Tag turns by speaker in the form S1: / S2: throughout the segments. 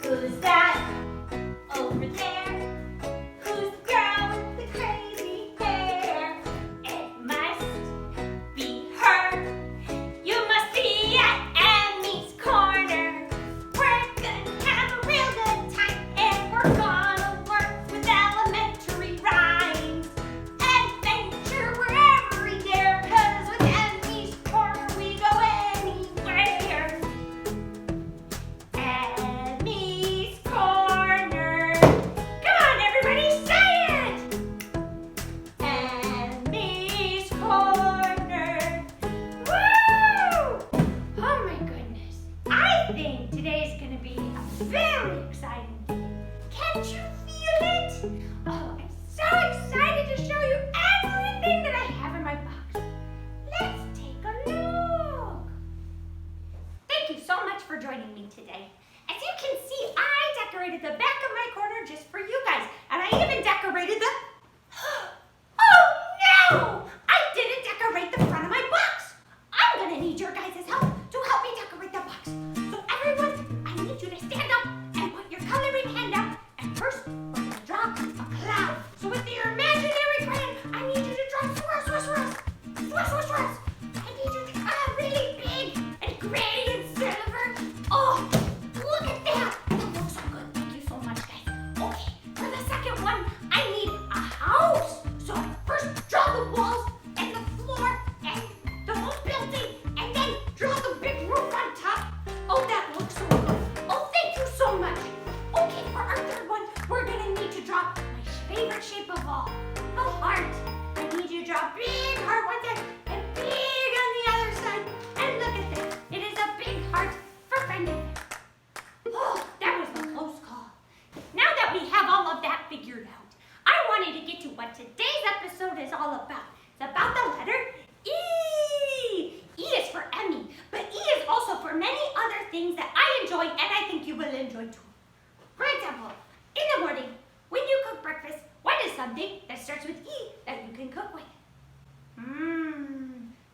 S1: Who's that over there? Who's the girl with the crazy hair? It must be her. You must be at Emmy's corner. We're gonna have a real good time, and we're gonna work with elementary rhymes. Adventure wherever we dare, 'cause with Emmy's corner we go anywhere. Emmy's corner. Come on, everybody, say it! Emmy's corner. Woo! Oh my goodness. I think today's gonna be a very exciting day. Can't you feel it? Oh, I'm so excited to show you everything that I have in my box. Let's take a look. Thank you so much for joining me today. As you can see, I decorated the back of my corner just for you guys. And I even decorated the... Oh no! I didn't decorate the front of my box. I'm gonna need your guys' help to help me decorate the box. So everyone, I need you to stand up and put your coloring hand up. And first, we're gonna draw a cloud. So with your imaginary crayon, I need you to draw swirls. I need you to draw really big and gray and silver. Oh, look at that. That looks so good. Thank you so much, guys. Okay, for the second one, I need a house. So first, draw the walls and the floor and the whole building, and then draw the big roof on top. Oh, that looks so good. Oh, thank you so much. Okay, for our third one, we're gonna need to draw my favorite shape of all, the heart. I need you to draw a big heart one side and big on the other side. And look at this. It is a big heart for Brendan. Oh, that was a close call. Now that we have all of that figured out, I wanted to get to what today's episode is all about. It's about the letter E. E is for Emmy, but E is also for many other things that I enjoy and I think you will enjoy too. For example, in the morning, when you cook breakfast, what is something that starts with E that you can cook with?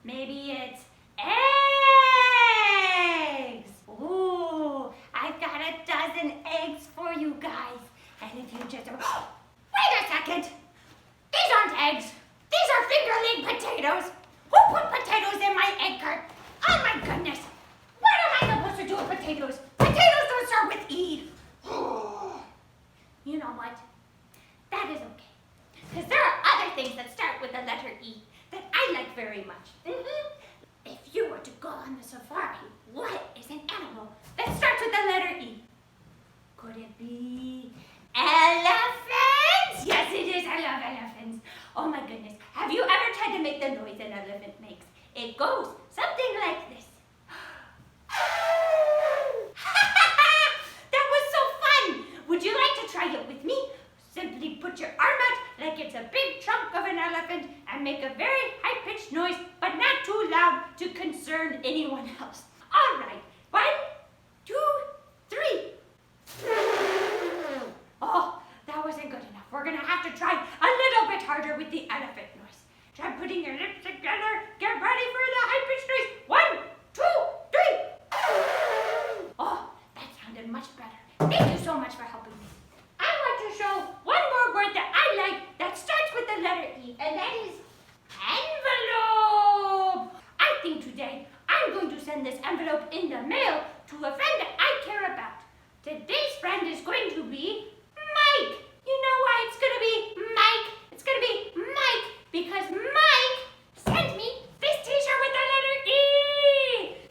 S1: Maybe it's eggs. Ooh, I've got a dozen eggs for you guys. And if you just... Wait a second. These aren't eggs. These are fingerling potatoes. Who put potatoes in my egg cart? Oh my goodness. What am I supposed to do with potatoes? Potatoes don't start with E. You know what? That is okay. Because there are other things that start with the letter E that I like very much. If you were to go on the safari, what is an animal that starts with the letter E? Could it be elephants? Yes, it is. I love elephants. Oh my goodness. Have you ever tried to make the noise an elephant makes? It goes something like this. That was so fun. Would you like to try it with me? Simply put your arm out like it's a big trunk of an elephant and make a very high-pitched noise, but not too loud to concern anyone else. All right. 1, 2, 3. Oh, that wasn't good enough. We're going to have to try a little bit harder with the elephant noise. Try putting your lips together. Get ready for the high-pitched noise. 1, 2, 3. Oh, that sounded much better. Thank you so much for helping me. I want to show one more word that I like that starts with the letter E, and that is envelope. I think today I'm going to send this envelope in the mail to a friend that I care about. Today's friend is going to be Mike. You know why it's going to be Mike? It's going to be Mike because Mike sent me this t-shirt with the letter E.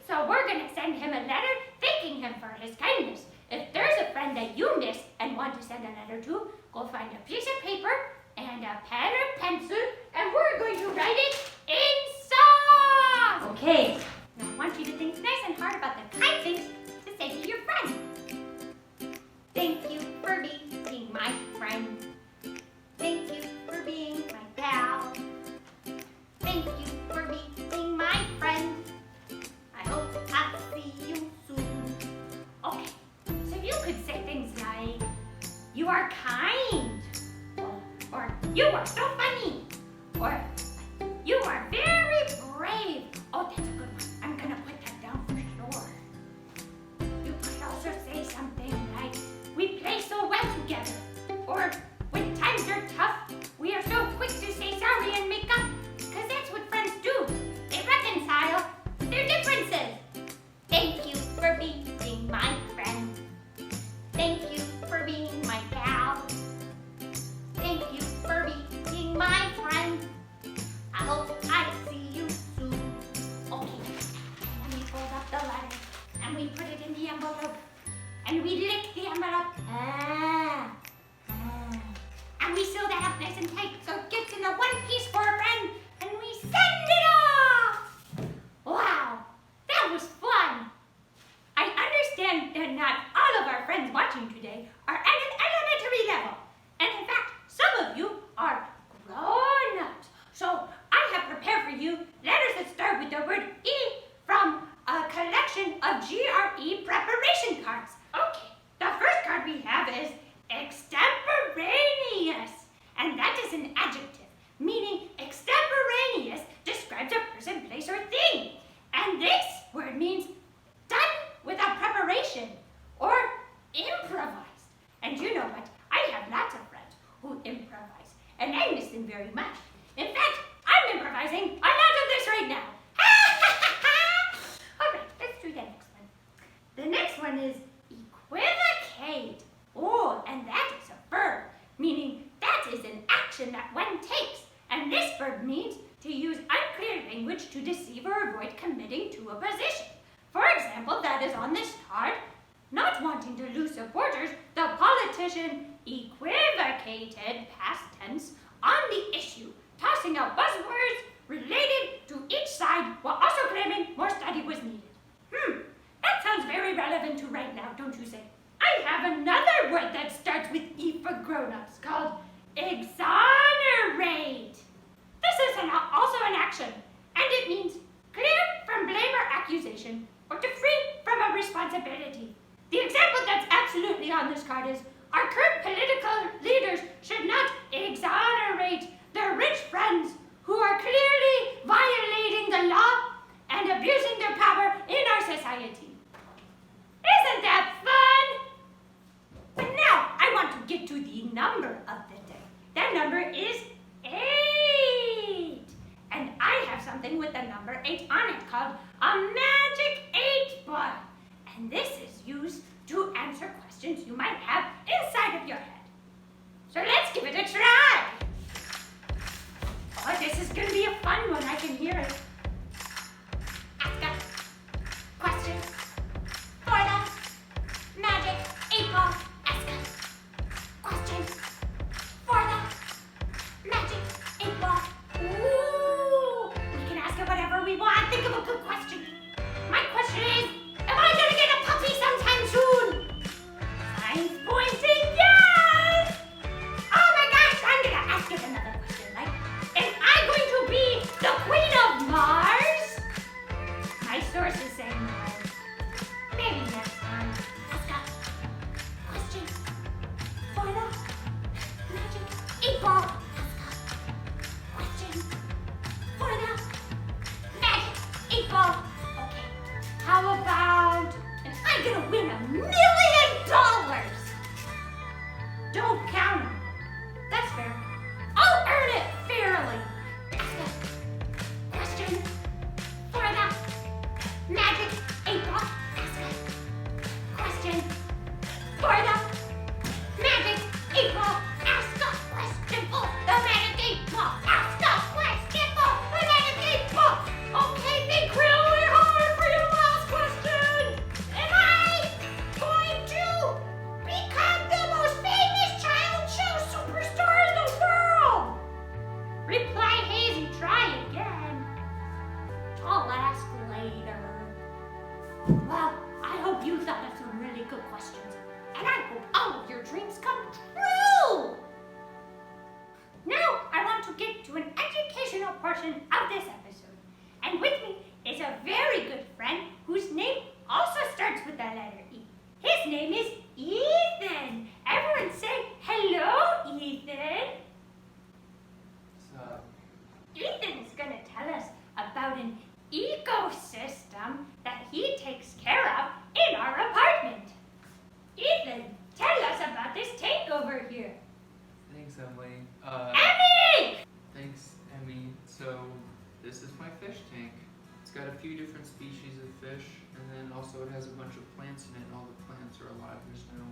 S1: So we're going to send him a letter thanking him for his kindness. If there's a friend that you miss and want to send a letter to, go find a piece of paper and a pen or pencil, and we're going to write it in songs. Okay, now I want you to think nice and hard about the kind things to say to your friend. Thank you for being my friend. Thank you for being my pal. Thank you for being my friend. I hope I'll see you soon. Okay. You could say things like, you are kind, or you are so funny, or you are very brave. Oh, that's a good one. I'm gonna put that down for sure. You could also say something like, Ah. And we sew that up nice and tight so it gets in a one piece for a friend, and we send it off! Wow, that was fun! I understand that not all of our friends watching today are at an elementary level, and in fact, some of you are grown-ups. So I have prepared for you letters that start with the word E from a collection of GRE preparation cards. Okay, the first card we have is extemporaneous, and that is an adjective, meaning extemporaneous describes a person, place, or thing. And this word means done without preparation or improvised. And you know what? I have lots of friends who improvise, and I miss them very much. In fact, I'm improvising a lot of this right now. All right, let's do the next one. The next one is equivocate. Oh, and that is a verb, meaning that is an action that one takes. And this verb means to use unclear language to deceive or avoid committing to a position. For example, that is on this card. Not wanting to lose supporters, the politician equivocated, past tense, on the issue, tossing out buzzwords related to each side while also claiming more study was needed. That sounds very relevant to right now, don't you say? I have another word that starts with E for grown-ups called exonerate. This is also an action, and it means clear from blame or accusation, or to free from a responsibility. The example that's absolutely on this card is, our current political leaders should not exonerate their rich friends who are clearly violating the law and abusing their power in our society. Isn't that fun? But now I want to get to the number of the day. That number is 8. And I have something with the number 8 on it called a magic 8 ball. And this is used to answer questions you might have inside of your head. So let's give it a try. Oh, this is going to be a fun one. I can hear it. Ask a question for the magic 8 ball. Ask a question for the magic 8 ball. Ooh, we can ask it whatever we want. Think of a good question. My question is, am I going to get a puppy sometime soon? Signs pointing yes! Oh my gosh, I'm going to ask it another question. Like, am I going to be the queen of Mars? My source is saying no. Maybe next time. Ask a question for the magic 8 ball. Ask a question for the magic 8 ball. Okay, how about, am I gonna win $1 million? Don't count on it. That's fair. I'll earn it fairly. Ask a question for the magic 8 ball. Ask a question for the magic 8 ball. Ask a question for the magic 8 ball. Ask a question for the magic 8 ball. Okay, think really hard for your last question. Am I going to become the most famous child show superstar in the world? Reply hazy, try again. I'll ask later. Well, I hope you thought of some really good questions, and I hope all of your dreams come true. Now, I want to get to an educational portion of this episode, and with me is a very good friend whose name also starts with the letter E. His name is Ethan. Everyone say hello, Ethan.
S2: What's up?
S1: Ethan is going to tell us about an ecosystem that he takes care of in our apartment. Ethan, tell us about this tank over here.
S2: Thanks, Emily.
S1: Emmy!
S2: Thanks, Emmy. So, this is my fish tank. It's got a few different species of fish, and then also it has a bunch of plants in it, and all the plants are alive. There's no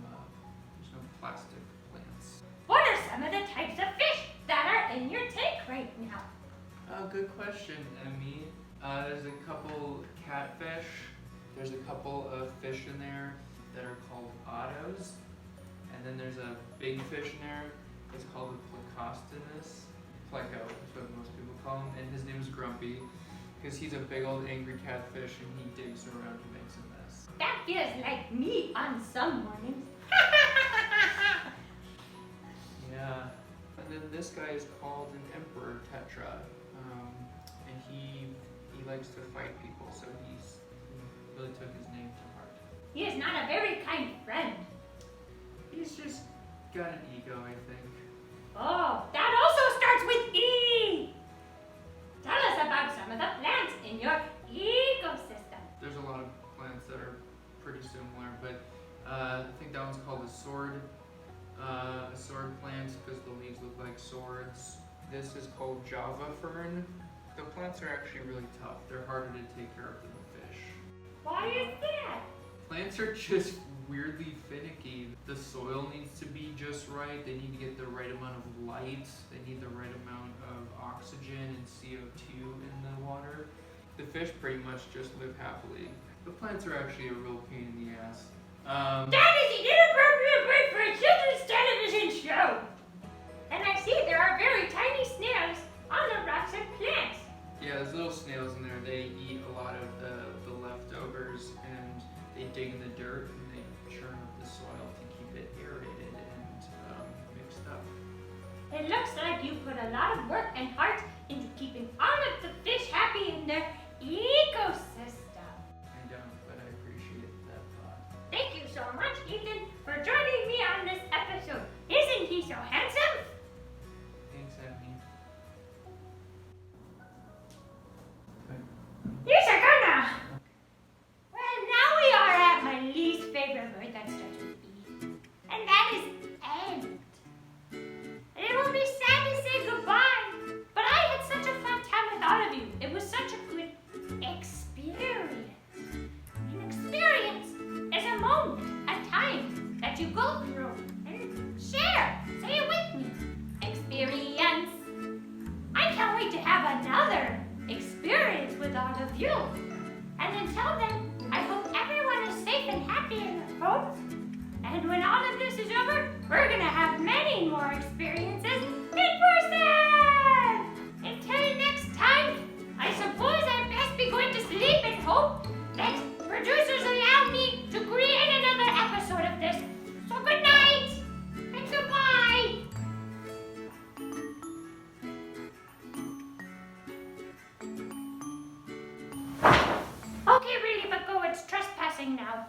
S2: plastic plants.
S1: What are some of the types of fish that are in your tank right now?
S2: Good question, Emmy. There's a couple catfish. There's a couple of fish in there that are called ottos. then there's a big fish in there. It's called the Plecostomus. Pleco is what most people call him. And his name is Grumpy because he's a big old angry catfish and he digs around and makes a mess.
S1: That feels like me on some mornings.
S2: Yeah. And then this guy is called an Emperor Tetra. And he likes to fight people, so he really took his name to heart.
S1: He is not a very kind friend.
S2: He's just got an ego, I think.
S1: Oh, that also starts with E! Tell us about some of the plants in your ecosystem.
S2: There's a lot of plants that are pretty similar, but I think that one's called a sword plant because the leaves look like swords. This is called Java fern. The plants are actually really tough. They're harder to take care of than the fish.
S1: Why is that?
S2: Plants are just weirdly finicky. The soil needs to be just right. They need to get the right amount of light. They need the right amount of oxygen and CO2 in the water. The fish pretty much just live happily. The plants are actually a real pain in the ass.
S1: That is an inappropriate word for a children's television show! And I see there are very tiny snails on the rocks and plants.
S2: Yeah, there's little snails in there. They eat a lot of the leftovers and they dig in the dirt and they churn up the soil to keep it aerated and mixed up.
S1: It looks like you put a lot of work and heart into keeping all of the fish happy in their ecosystem.
S2: I don't, but I appreciate that thought.
S1: Thank you so much, Ethan, for joining me on this episode. Isn't he so handsome?
S2: Thanks, Emmy.
S1: Yes, I gonna. Well, now we are at my least favorite word that starts with E, and that is end. And it will be sad to say goodbye, but I had such a fun time with all of you. It was such a good experience. An experience is a moment, a time that you go through and share. Say it with me. Experience. I can't wait to have another experience with all of you. And until then, I hope everyone is safe and happy in their homes. And when all of this is over, we're gonna have many more experiences in person! Until next time, I suppose I'd best be going to sleep and hope that producers allow me to create another episode of this. So good night and goodbye! Okay, really, but go, it's trespassing now.